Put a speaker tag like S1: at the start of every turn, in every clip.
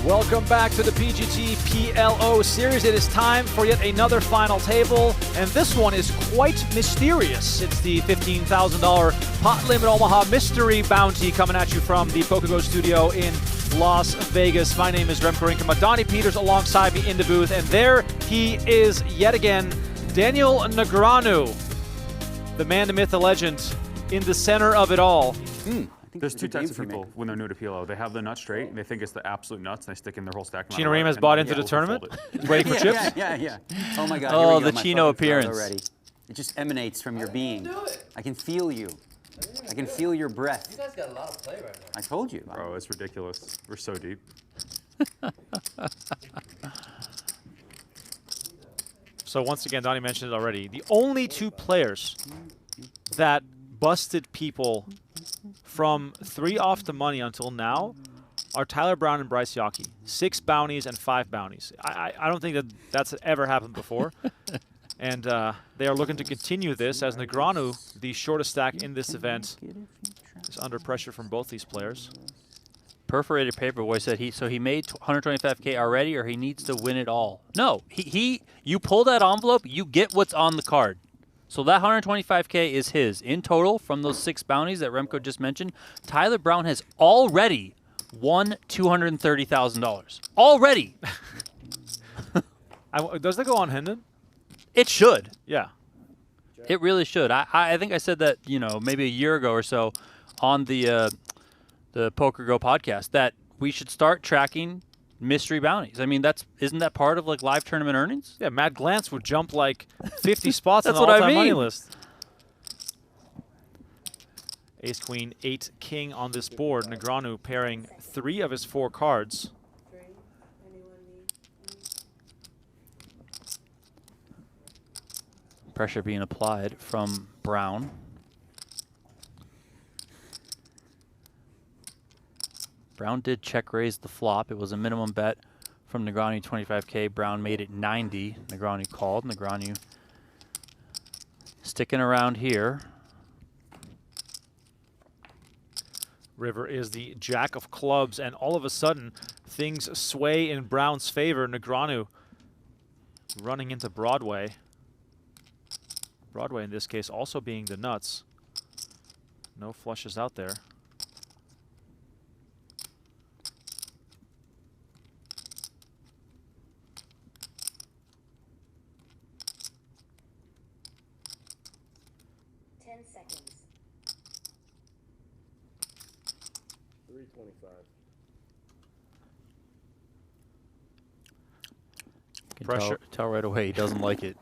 S1: Welcome back to the PGT PLO Series. It is time for yet another final table, and this one is quite mysterious. It's the $15,000 Pot-Limit Omaha Mystery Bounty coming at you from the PokerGO studio in Las Vegas. My name is Remco Rinkema. Donnie Peters alongside me in the booth, and there he is yet again, Daniel Negreanu, the man, the myth, the legend, in the center of it all.
S2: There's two types of people when they're new to PLO. They have the nuts straight, and they think it's the absolute nuts, and they stick in their whole stack.
S1: Chino Ream has bought into the tournament. He's waiting for chips.
S3: Yeah. Oh my God.
S4: Oh, the Chino appearance.
S3: Already. It just emanates from your being. I can feel you. I can feel your breath.
S5: You guys got a lot of play right now.
S3: I told you.
S2: Bro, it's ridiculous. We're so deep.
S1: So once again, Donnie mentioned it already. The only two players that busted people from 3 off the money until now are Tyler Brown and Bryce Yockey. 6 bounties and 5 bounties. I don't think that that's ever happened before. And they are looking to continue this as Negreanu, the shortest stack in this event, is under pressure from both these players.
S4: Perforated Paperboy said he made 125K already, or he needs to win it all. No, you pull that envelope, you get what's on the card. So that 125K is his. In total, from those 6 bounties that Remco just mentioned, Tyler Brown has already won $230,000. Already.
S1: Does that go on Hendon?
S4: It should.
S1: Yeah.
S4: It really should. I think I said that, maybe a year ago or so on the PokerGo podcast, that we should start tracking mystery bounties. I mean, isn't that part of like live tournament earnings?
S1: Yeah, Matt Glantz would jump like 50 spots on the
S4: what I
S1: all-time money
S4: mean.
S1: list. Ace, Queen, 8, King on this board. Negreanu pairing 3 of his 4 cards.
S4: Pressure being applied from Brown. Brown did check raise the flop. It was a minimum bet from Negreanu, 25K. Brown made it 90. Negreanu called. Negreanu sticking around here.
S1: River is the jack of clubs, and all of a sudden, things sway in Brown's favor. Negreanu running into Broadway. Broadway, in this case, also being the nuts. No flushes out there.
S4: Pressure. Tell right away he doesn't like it.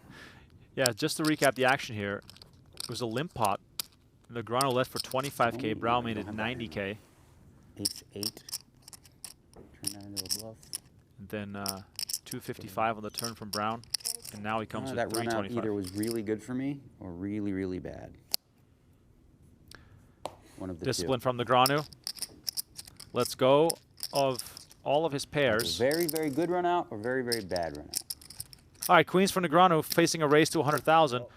S1: Yeah, just to recap the action here, it was a limp pot. Negreanu left for 25K. Brown made it 90K.
S3: Ace 8. Turn that into a bluff.
S1: And then 255 on the turn from Brown, and now he comes with
S3: that run out
S1: 325.
S3: either was really good for me or really, really bad. One of the
S1: Discipline
S3: two.
S1: from Negreanu. Let's go of all of his pairs.
S3: Very, very good run out or very, very bad run out.
S1: All right, Queens for Negreanu facing a race to 100,000. Going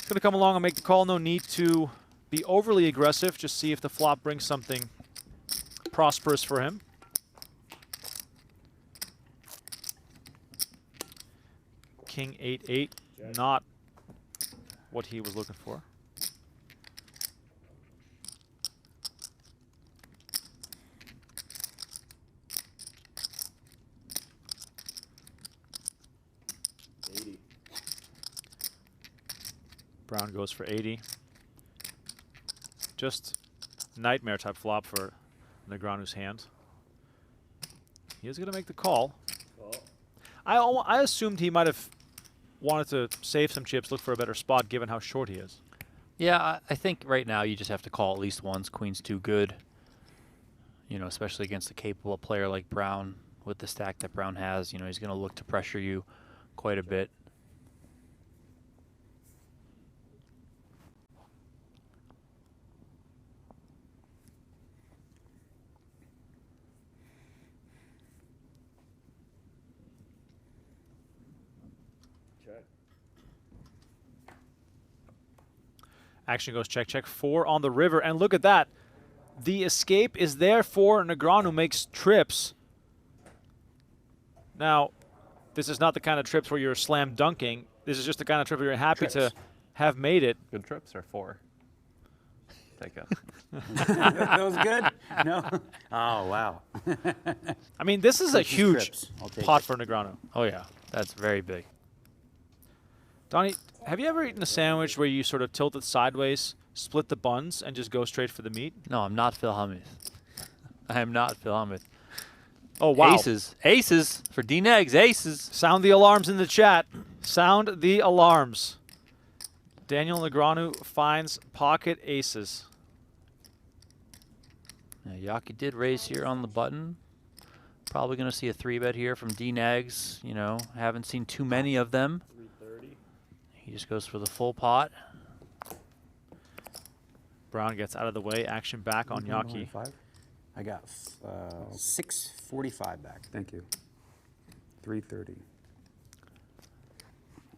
S1: to come along and make the call. No need to be overly aggressive. Just see if the flop brings something prosperous for him. King 8-8, not what he was looking for. Brown goes for 80. Just nightmare type flop for Negreanu's hand. He is going to make the call. I assumed he might have wanted to save some chips, look for a better spot given how short he is.
S4: Yeah, I think right now you just have to call at least once. Queen's too good, especially against a capable player like Brown with the stack that Brown has. He's going to look to pressure you quite a bit.
S1: Action goes check, check. 4 on the river. And look at that. The escape is there for Negreanu, makes trips. Now, this is not the kind of trips where you're slam dunking. This is just the kind of trip where you're happy to have made it.
S2: Good trips are 4. Take it.
S3: That was good? No? Oh, wow.
S1: I mean, this is a huge
S3: trips. I'll take
S1: pot
S3: it.
S1: for Negreanu.
S4: Oh yeah, that's very big.
S1: Donnie, have you ever eaten a sandwich where you sort of tilt it sideways, split the buns, and just go straight for the meat?
S4: No, I'm not Phil Hellmuth. I am not Phil Hellmuth.
S1: Oh, wow.
S4: Aces. Aces for D-Negs. Aces.
S1: Sound the alarms in the chat. Sound the alarms. Daniel Negreanu finds pocket aces.
S4: Now, Yockey did raise here on the button. Probably going to see a 3-bet here from D-Negs. You know, haven't seen too many of them.
S5: 330.
S4: He just goes for the full pot.
S1: Brown gets out of the way. Action back on Yockey.
S3: I got 645 back.
S2: Thank you. 330.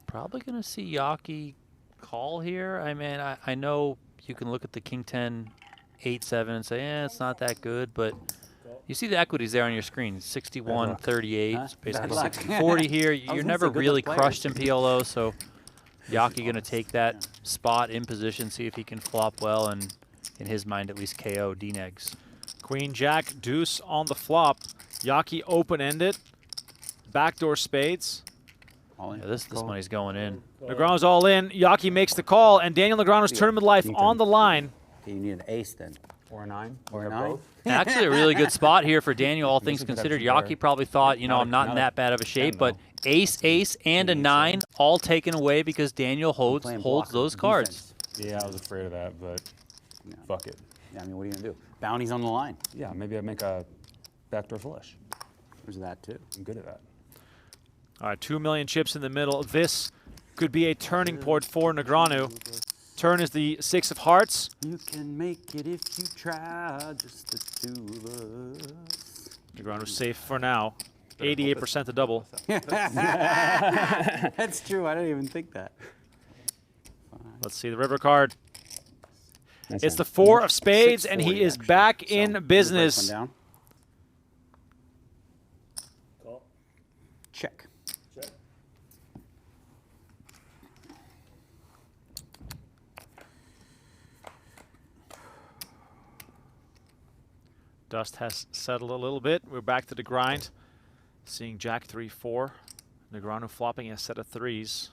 S4: Probably going to see Yockey call here. I mean, I know you can look at the King 10 8-7 and say, it's not that good, but you see the equities there on your screen. 61, 38,
S3: Huh?
S4: basically
S3: Bad luck.
S4: 60-40 here. You're
S3: gonna
S4: never
S3: say good
S4: really
S3: luck
S4: crushed in
S3: players.
S4: PLO, so Yockey going to take that spot in position, see if he can flop well, and in his mind at least KO D-Negs.
S1: Queen, Jack, deuce on the flop. Yockey open-ended. Backdoor spades.
S3: All in.
S4: Yeah, this money's going in.
S1: Negreanu's all in. Yockey makes the call, and Daniel Negreanu's tournament life on the line.
S3: Okay, you need an ace then.
S2: Or a 9.
S3: Or
S2: We
S3: a
S2: got
S3: 9?
S2: both.
S4: Actually, a really good spot here for Daniel, all things
S2: we could have
S4: considered.
S2: some better.
S4: Yockey probably thought, you know, I'm not in
S2: Not a-
S4: that bad of a shape,
S2: 10
S4: but
S2: though.
S4: ace, ace, and a 9 all taken away because Daniel holds
S3: Playing blocker,
S4: those cards.
S3: defense.
S2: Yeah, I was afraid of that, but
S3: Yeah.
S2: fuck it.
S3: Yeah, I mean, what are you going to do? Bounty's on the line.
S2: Yeah, maybe I make a backdoor flush.
S3: There's that too.
S2: I'm good at that.
S1: All right, 2 million chips in the middle. This could be a turning point for Negreanu. Turn is the 6 of hearts.
S3: You can make it if you try, just the two of us.
S1: Negreanu's safe for now. 88% to double.
S3: That's true. I didn't even think that.
S1: Let's see the river card.
S2: Nice
S1: It's the
S2: hand.
S1: 4 of spades,
S3: 640,
S1: and he is
S3: actually.
S1: back
S3: So,
S1: in
S3: you break
S1: business.
S3: one down.
S5: Call.
S3: Check.
S5: Check.
S1: Dust has settled a little bit. We're back to the grind. Seeing Jack 3-4. Negreanu flopping a set of 3s.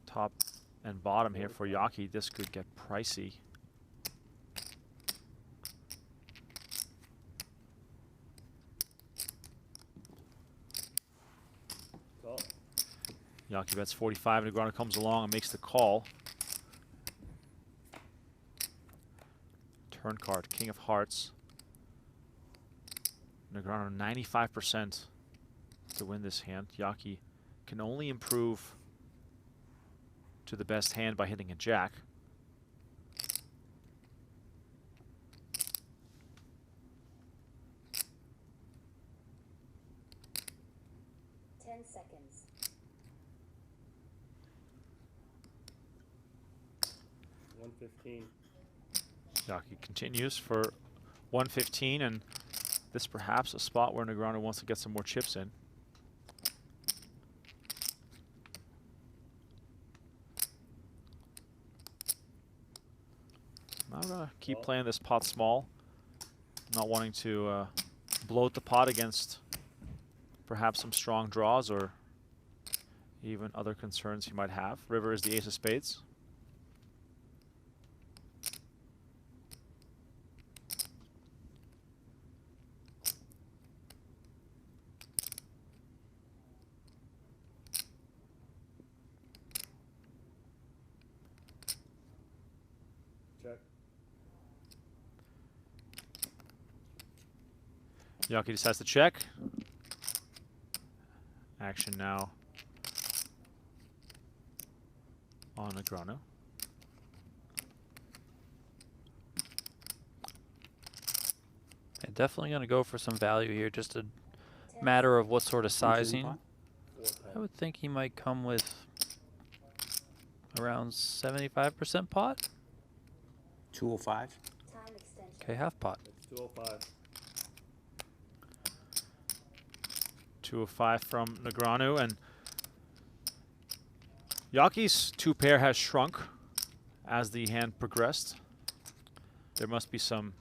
S1: Top and bottom here for Yockey. This could get pricey.
S5: Call.
S1: Yockey bets 45. Negreanu comes along and makes the call. Turn card, King of Hearts. Negreanu 95% to win this hand. Yockey can only improve to the best hand by hitting a jack.
S6: Seconds.
S5: $115.
S1: Yockey continues for 115, and this perhaps a spot where Negreanu wants to get some more chips in. I'm gonna keep playing this pot small, not wanting to bloat the pot against perhaps some strong draws or even other concerns he might have. River is the ace of spades.
S5: Check.
S1: Yockey decides to check. Action now on Negreanu.
S4: Yeah, definitely going to go for some value here. Just a matter of what sort of sizing. I would think he might come with around 75% pot.
S3: 205.
S6: Time extension.
S4: Okay, half pot.
S5: It's 205.
S1: 2 of 5 from Negreanu, and Yockey's 2-pair has shrunk as the hand progressed. There must be some,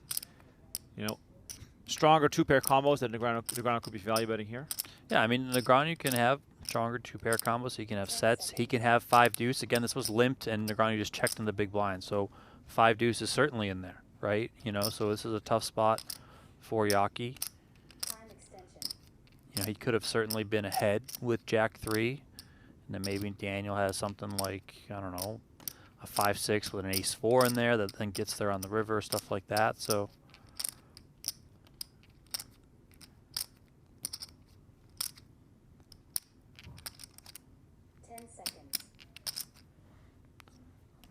S1: stronger 2-pair combos that Negreanu could be value betting here.
S4: Yeah, I mean, Negreanu can have stronger 2-pair combos. He can have sets. He can have 5-deuce. Again, this was limped, and Negreanu just checked in the big blind. So 5-deuce is certainly in there, right? So this is a tough spot for Yockey. He could have certainly been ahead with Jack-3, and then maybe Daniel has something like, I don't know, a 5-6 with an ace-4 in there that then gets there on the river, stuff like that. So.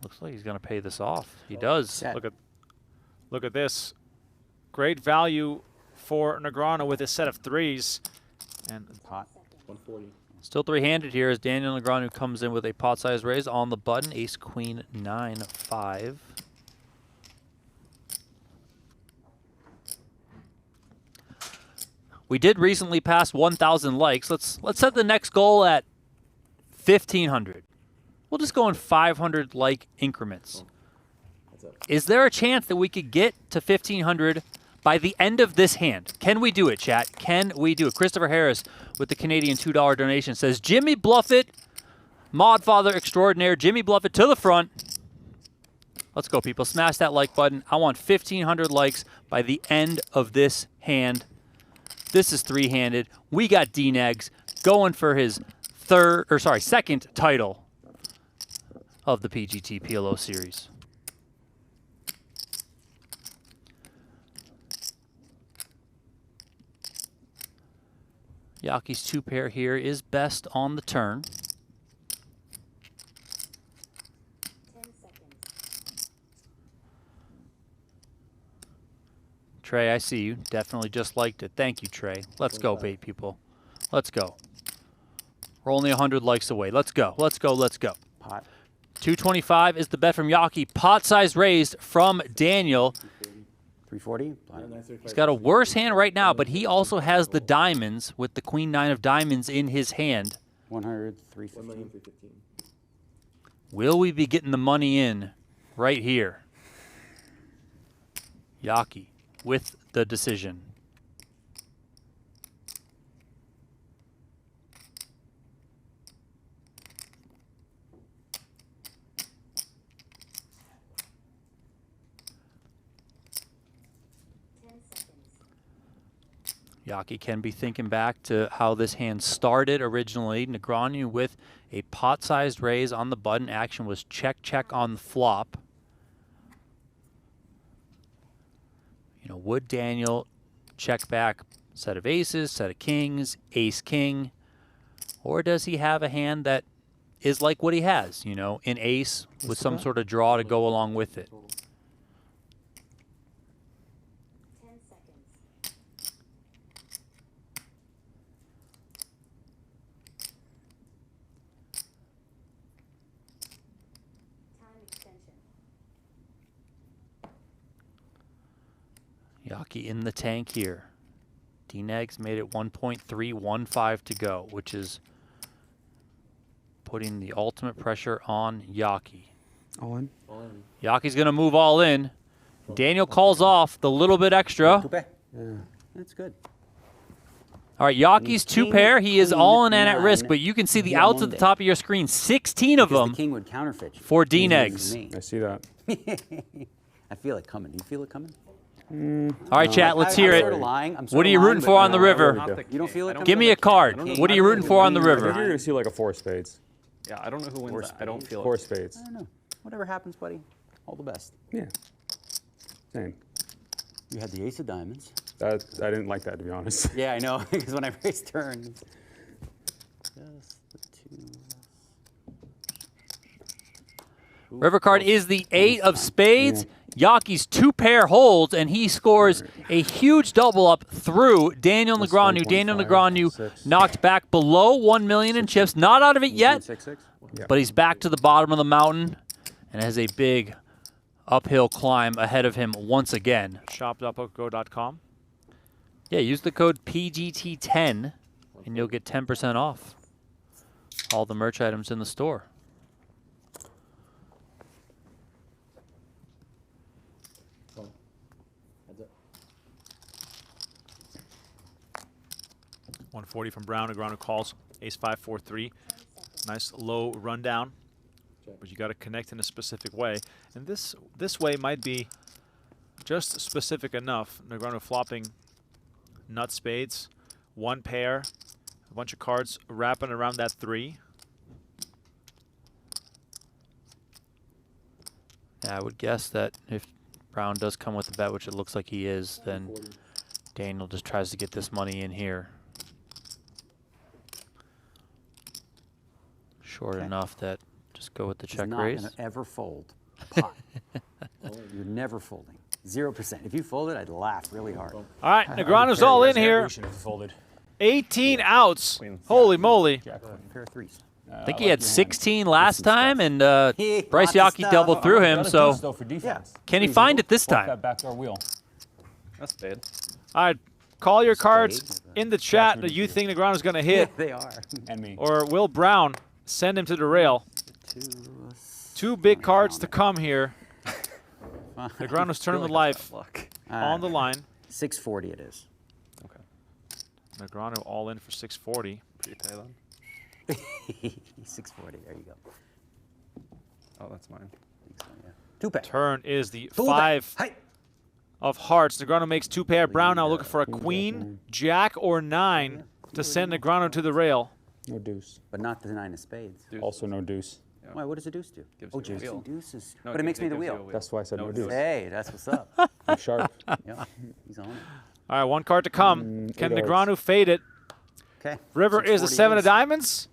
S4: Looks like he's going to pay this off. He does.
S3: Set.
S1: Look at this. Great value for Negreanu with his set of 3s. And
S3: Pot.
S5: 140.
S4: Still 3-handed here as Daniel Negreanu comes in with a pot-sized raise on the button. Ace, queen, 9, 5. We did recently pass 1,000 likes. Let's set the next goal at 1,500. We'll just go in 500 like increments. Is there a chance that we could get to 1,500 by the end of this hand? Can we do it, chat? Can we do it? Christopher Harris with the Canadian $2 donation says, Jimmy Bluffett, Modfather extraordinaire, Jimmy Bluffett to the front. Let's go, people. Smash that like button. I want 1,500 likes by the end of this hand. This is 3-handed. We got D-Negs going for his second title of the PGT PLO Series. Yockey's 2-pair here is best on the turn.
S6: 10 seconds.
S4: Trey, I see you. Definitely just liked it. Thank you, Trey. Let's go, bait people. Let's go. We're only 100 likes away. Let's go. Let's go. Let's go.
S3: Pot.
S4: 225 is the bet from Yockey. Pot size raised from Daniel.
S3: 340.
S4: He's got a worse hand right now, but he also has the diamonds with the queen 9 of diamonds in his hand.
S3: 100, 350.
S5: 1,315,000.
S4: Will we be getting the money in right here? Yockey with the decision. Yockey can be thinking back to how this hand started originally. Negreanu with a pot-sized raise on the button. Action was check, check on the flop. Would Daniel check back set of aces, set of kings, ace, king? Or does he have a hand that is like what he has, an ace with some sort of draw to go along with it?
S6: 10 seconds. Time extension.
S4: Yockey in the tank here. D-Negs made it 1.315 to go, which is putting the ultimate pressure on Yockey.
S3: All in.
S4: Yockey's going to move all in. Daniel calls off the little bit extra.
S3: Yeah, that's good.
S4: All right, Yockey's
S3: King,
S4: 2-pair. He is
S3: queen,
S4: all in and at
S3: 9.
S4: risk, but you can see the
S3: Yeah,
S4: outs at the
S3: Monday.
S4: top of your screen. 16 of
S3: Because
S4: them
S3: the king would counterfeit you.
S4: for
S3: He
S4: D-Negs.
S3: loses me.
S2: I see that.
S3: I feel it coming. Do you feel it coming?
S4: All right, chat, let's hear
S3: I'm
S4: it.
S3: sort of lying. I'm sort
S4: What are
S3: of
S4: you
S3: lying,
S4: rooting
S3: but
S4: for on
S3: no,
S4: the river?
S2: Not the
S3: You don't feel it coming?
S4: Give me a card.
S3: King.
S4: What are you rooting for on the
S2: I think
S4: river?
S2: you're going to see like a 4 spades.
S7: Yeah, I don't know who wins that. I don't feel
S2: 4
S7: it.
S2: spades.
S3: I don't know. Whatever happens, buddy. All the best.
S2: Yeah. Same.
S3: You had the ace of diamonds.
S2: I didn't like that, to be honest.
S3: Yeah, I know, because when I raised turns. Just the two.
S4: River card is the 8 of spades. Yockey's 2-pair holds, and he scores a huge double up through Daniel
S2: That's
S4: Negreanu. Daniel
S2: 1.5,
S4: Negreanu
S2: 6.
S4: knocked back below 1 million in chips. Not out of it yet,
S3: 6-6?
S2: Yeah.
S4: but he's back to the bottom of the mountain and has a big uphill climb ahead of him once again.
S1: Shop.PokerGo.com.
S4: Yeah, use the code PGT10 and you'll get 10% off all the merch items in the store.
S5: Call. Heads up.
S1: 140 from Brown. Negreanu calls. Ace 5, 4, 3. Nice low rundown, but you got to connect in a specific way. And this way might be just specific enough. Negreanu flopping nut spades, one pair, a bunch of cards wrapping around that 3.
S4: Yeah, I would guess that if Brown does come with the bet, which it looks like he is, then
S5: 40.
S4: Daniel just tries to get this money in here. Short enough that just go with the check raise.
S3: He's not gonna ever fold a pot. You're never folding. 0%. If you folded, I'd laugh really hard.
S1: All right, Negreanu's all in here.
S2: We should have folded.
S1: 18 outs.
S7: Queen.
S1: Holy moly.
S3: Pair of threes.
S4: I think he had 16 last
S3: Some
S4: time,
S3: stuff.
S4: and Bryce
S3: Lots of
S4: Yockey
S3: stuff.
S4: doubled through him,
S2: Got a
S4: so
S2: deuce, though, for defense.
S4: can he find it this
S2: Fuck
S4: time?
S2: that backdoor wheel.
S7: That's spade.
S1: All right, call your cards
S3: Spade.
S1: in the chat that you think Negreanu's going to hit,
S3: They are.
S2: And me.
S1: or will Brown send him to the rail? Two big cards to come here. Negreanu's tournament life
S7: Luck.
S1: on the line.
S3: 640 it is.
S7: Okay.
S1: Negreanu all in for 640.
S7: Prepay then.
S3: 640. There you go.
S7: Oh, that's mine.
S3: Two pair.
S1: Turn is the
S3: Two pair.
S1: 5
S3: Hey.
S1: of hearts. Negreanu makes 2 pair. Brown now looking for a queen, jack, or 9 to send Negreanu to the rail.
S2: No deuce.
S3: But not the 9 of spades.
S7: Deuce.
S2: Also no deuce.
S3: Why? What does a deuce do?
S7: Gives
S3: Oh,
S7: you a
S3: deuce
S7: wheel.
S3: and deuces.
S7: No,
S3: But it makes me the
S7: gives you a
S3: wheel.
S2: That's why I said no,
S7: No
S2: deuce.
S7: deuce.
S3: Hey, that's what's up.
S2: I'm sharp.
S3: Yeah, he's on it.
S1: All right, 1 card to come. Can
S2: 8
S1: Negreanu fade it?
S3: Okay.
S1: River is a
S3: 640
S1: 7
S3: it
S1: of diamonds.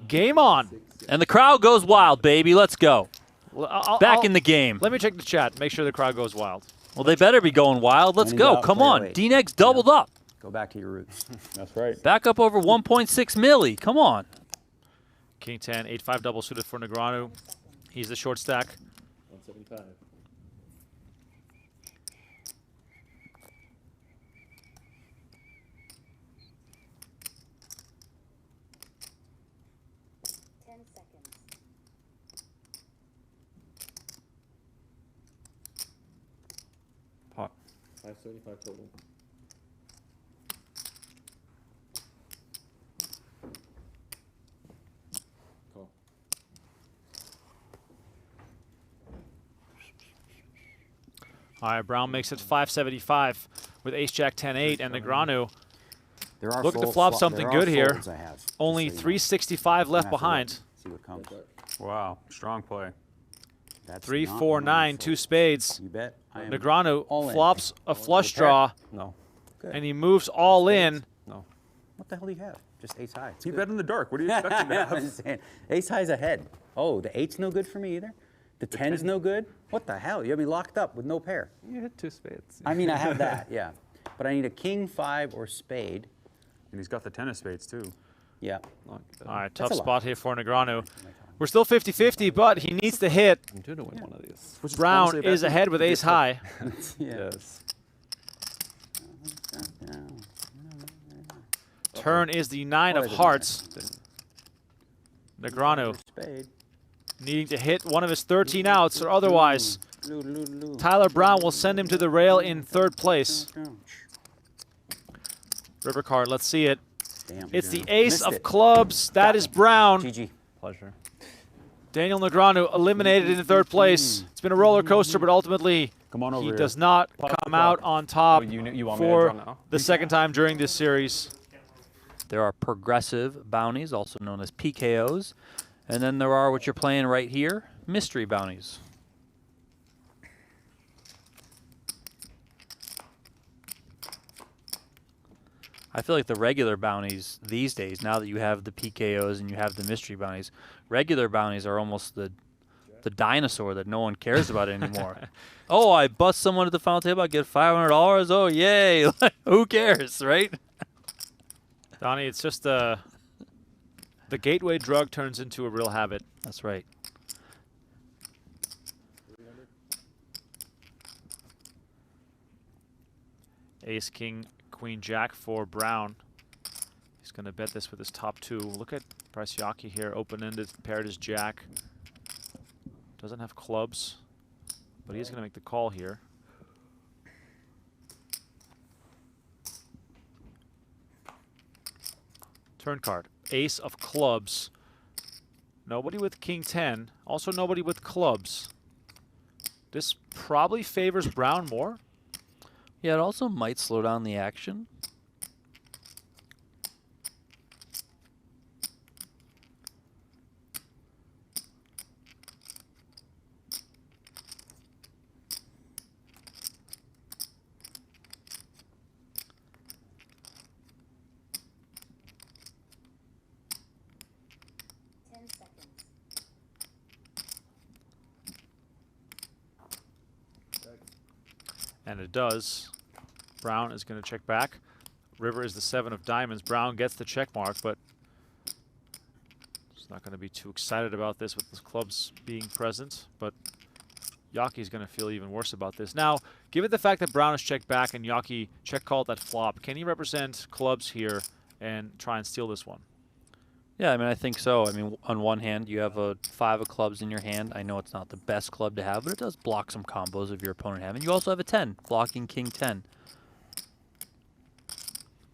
S1: Game on.
S4: And the crowd goes wild, baby. Let's go.
S1: Well,
S4: Back in the game.
S1: Let me check the chat. Make sure the crowd goes wild.
S4: Well, they better be going wild. Let's
S3: When in
S4: go.
S3: doubt,
S4: Come
S3: play
S4: on.
S3: away.
S4: D-Neg's doubled up.
S3: Go back to your roots.
S2: That's right.
S4: Back up over 1.6 milli. Come on.
S1: King 10, 8-5 double suited for Negreanu. He's the short stack.
S5: 175.
S6: Seconds.
S7: Pot.
S5: 575 total. Call.
S1: All right, Brown makes it 575 with ace jack 10 8, and Negreanu
S3: There are
S1: looking to
S3: full
S1: flop
S3: flo-
S1: something
S3: there are
S1: good here.
S3: folds I have, just
S1: only
S3: so you know.
S1: 365 left
S3: Have to look,
S1: behind.
S3: See what comes.
S2: Wow. Strong play.
S3: That's
S1: 3,
S3: not
S1: 4,
S3: one
S1: 9,
S3: fold.
S1: 2 spades.
S3: You bet. I am
S1: Negreanu
S3: all in.
S1: flops a flush
S3: pair.
S1: draw,
S7: No.
S3: Good.
S1: and he moves all in.
S7: No.
S3: What the hell do you have? Just ace high. It's
S2: He
S3: good.
S2: bet in the dark. What do you expect him to
S3: I'm
S2: have?
S3: just saying. Ace high's ahead. Oh, the 8's no good for me either? The 10's no good? What the hell? You have me locked up with no pair.
S7: You hit 2 spades.
S3: I mean, I have that, yeah. But I need a king, 5, or spade.
S2: And he's got the 10 of spades, too.
S3: Yeah.
S7: Not good.
S1: All right,
S3: That's
S1: tough
S3: a lot.
S1: spot here for Negreanu. We're still 50-50, but he needs to hit.
S7: I'm due to win one of these.
S2: Which
S1: Brown
S2: honestly,
S1: is
S2: that's-
S1: ahead with ace high.
S3: Yeah.
S7: Yes.
S1: Turn is the 9 of
S3: Boy, the
S1: hearts. Negreanu
S3: Spade.
S1: needing to hit one of his 13 outs, or otherwise
S3: Loo, loo, loo.
S1: Tyler Brown will send him to the rail in 3rd place. River card, let's see it.
S3: Damn.
S1: It's the ace
S3: Missed
S1: of
S3: it.
S1: clubs. That is Brown.
S3: GG.
S7: Pleasure.
S1: Daniel Negreanu eliminated in 3rd place. It's been a roller coaster, but ultimately
S2: Come on over
S1: he
S2: here.
S1: does not come out on top
S7: Oh, you want me to draw
S1: for
S7: now?
S1: the second time during this series.
S4: There are progressive bounties, also known as PKOs. And then there are what you're playing right here, mystery bounties. I feel like the regular bounties these days, now that you have the PKOs and you have the mystery bounties, regular bounties are almost the dinosaur that no one cares about anymore. Oh, I bust someone at the final table, I get $500. Oh, yay. Who cares, right?
S1: Donnie, it's just the gateway drug turns into a real habit.
S4: That's right.
S1: Ace, king, queen, jack for Brown. He's going to bet this with his top two. Look at Bryce Yockey here, open-ended, paired as jack. Doesn't have clubs, but he's going to make the call here. Turn card, ace of clubs. Nobody with king 10, also nobody with clubs. This probably favors Brown more.
S4: Yeah, it also might slow down the action.
S1: And it does. Brown is going to check back. River is the 7 of diamonds. Brown gets the check mark, but he's not going to be too excited about this with the clubs being present. But Yockey's going to feel even worse about this. Now, given the fact that Brown has checked back and Yockey check called that flop, can he represent clubs here and try and steal this one?
S4: Yeah, I mean, I think so. I mean, on one hand, you have a 5 of clubs in your hand. I know it's not the best club to have, but it does block some combos of your opponent having. You also have a 10, blocking king 10.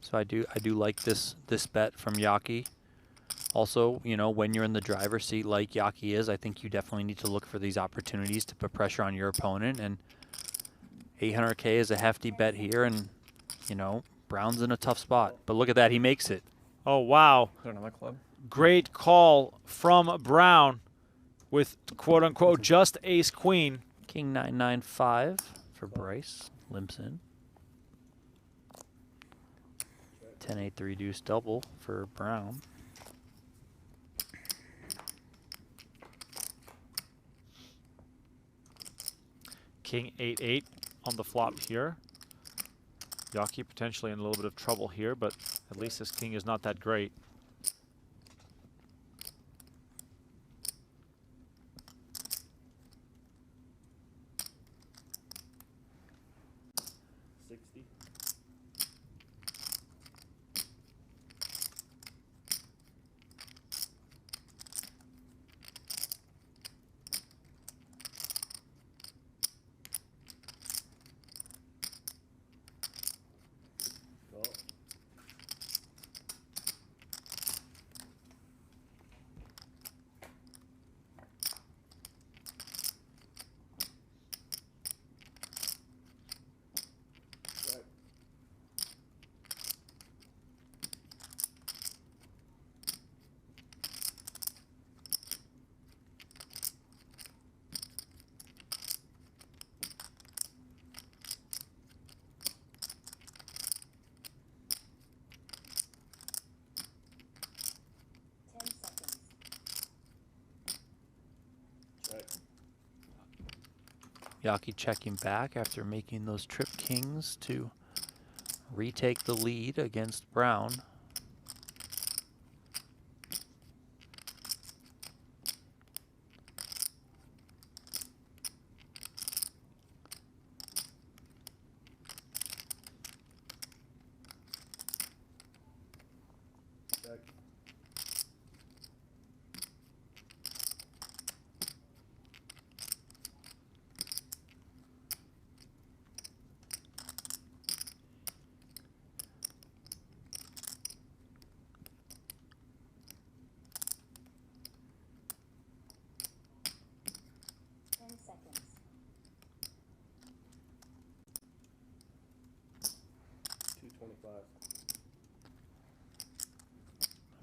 S4: So I do like this bet from Yockey. Also, you know, when you're in the driver's seat like Yockey is, I think you definitely need to look for these opportunities to put pressure on your opponent. And 800K is a hefty bet here, and, you know, Brown's in a tough spot. But look at that, he makes it.
S1: Oh, wow.
S7: Is there another club?
S1: Great call from Brown with quote-unquote just ace-queen.
S4: King 995 for Bryce. Limps in. 10-8 3 deuce double for Brown.
S1: King 8-8 on the flop here. Yockey potentially in a little bit of trouble here, but at least this king is not that great.
S4: Yockey checking back after making those trip kings to retake the lead against Brown.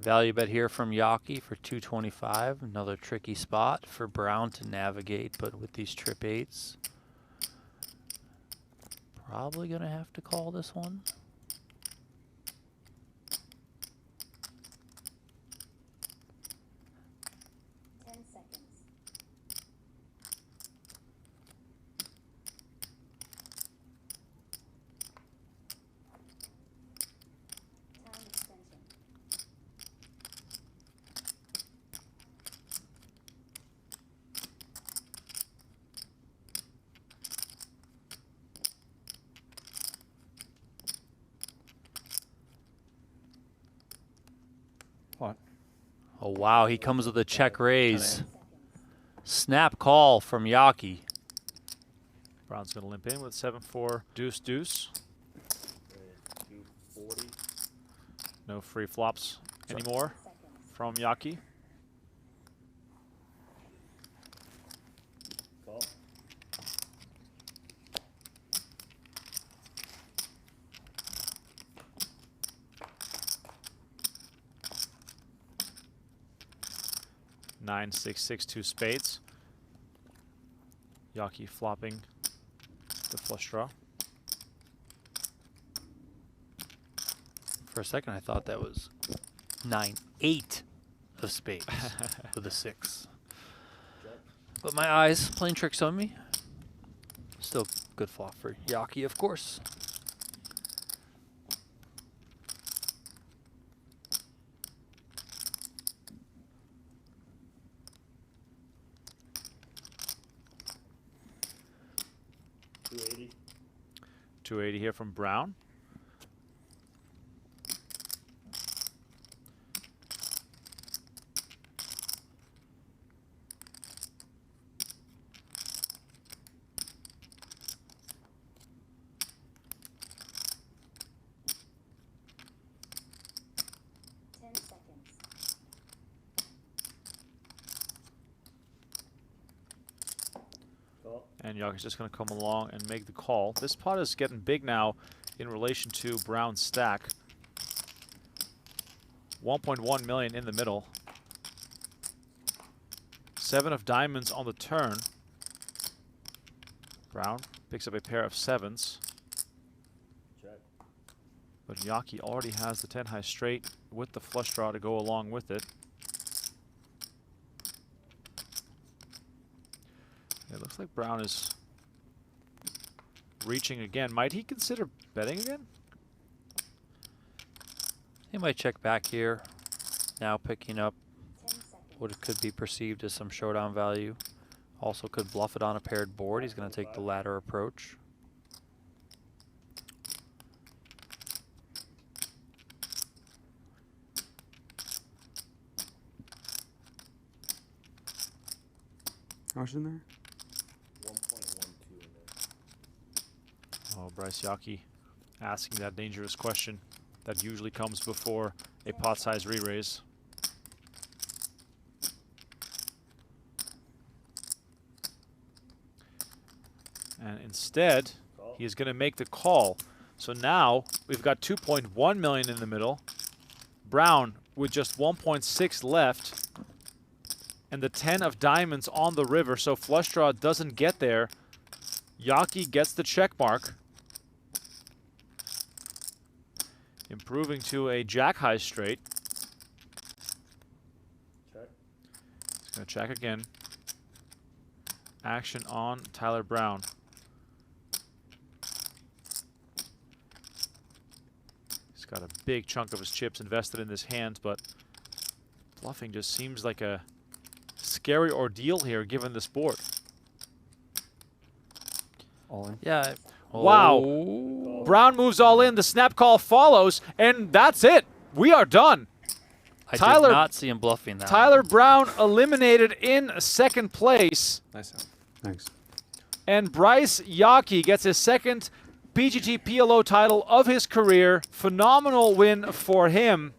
S4: Value bet here from Yockey for 225. Another tricky spot for Brown to navigate, but with these trip eights, probably going to have to call this one.
S7: Pot.
S4: Oh, wow. He comes with a check raise. Snap call from Yockey.
S1: Brown's going to limp in with 7-4 deuce deuce.
S5: 240.
S1: No free flops anymore from Yockey.
S5: Call.
S1: Nine, six, six, two spades. Yockey flopping the flush draw.
S4: For a second, I thought that was 9-8 of spades with a 6. But my eyes playing tricks on me. Still good flop for Yockey, of course.
S5: $280.
S1: 280 here from Brown.
S5: Call.
S1: And Yockey's just going to come along and make the call. This pot is getting big now in relation to Brown's stack. 1.1 million in the middle. 7 of diamonds on the turn. Brown picks up a pair of 7s.
S5: Check.
S1: But Yockey already has the 10 high straight with the flush draw to go along with it. It looks like Brown is reaching again. Might he consider betting again?
S4: He might check back here. Now picking up what could be perceived as some showdown value. Also could bluff it on a paired board. He's going to take the ladder approach.
S7: How much in there?
S5: 1.12 in there.
S1: Oh, Bryce Yockey asking that dangerous question that usually comes before a pot size re-raise. And instead, he is going to make the call. So now we've got 2.1 million in the middle. Brown with just 1.6 left. And the 10 of diamonds on the river, so flush draw doesn't get there. Yockey gets the check mark. Improving to a jack high straight.
S5: Check.
S1: He's going to check again. Action on Tyler Brown. He's got a big chunk of his chips invested in this hand, but bluffing just seems like a scary ordeal here given this board.
S7: All in.
S4: Yeah.
S1: Wow.
S4: Oh.
S1: Brown moves all in, the snap call follows, and that's it. We are done.
S4: I
S1: Tyler-
S4: did not see him bluffing that.
S1: Tyler Brown eliminated in second place,
S7: Nice out.
S3: Thanks.
S1: and Bryce Yockey gets his second PGT PLO title of his career. Phenomenal win for him.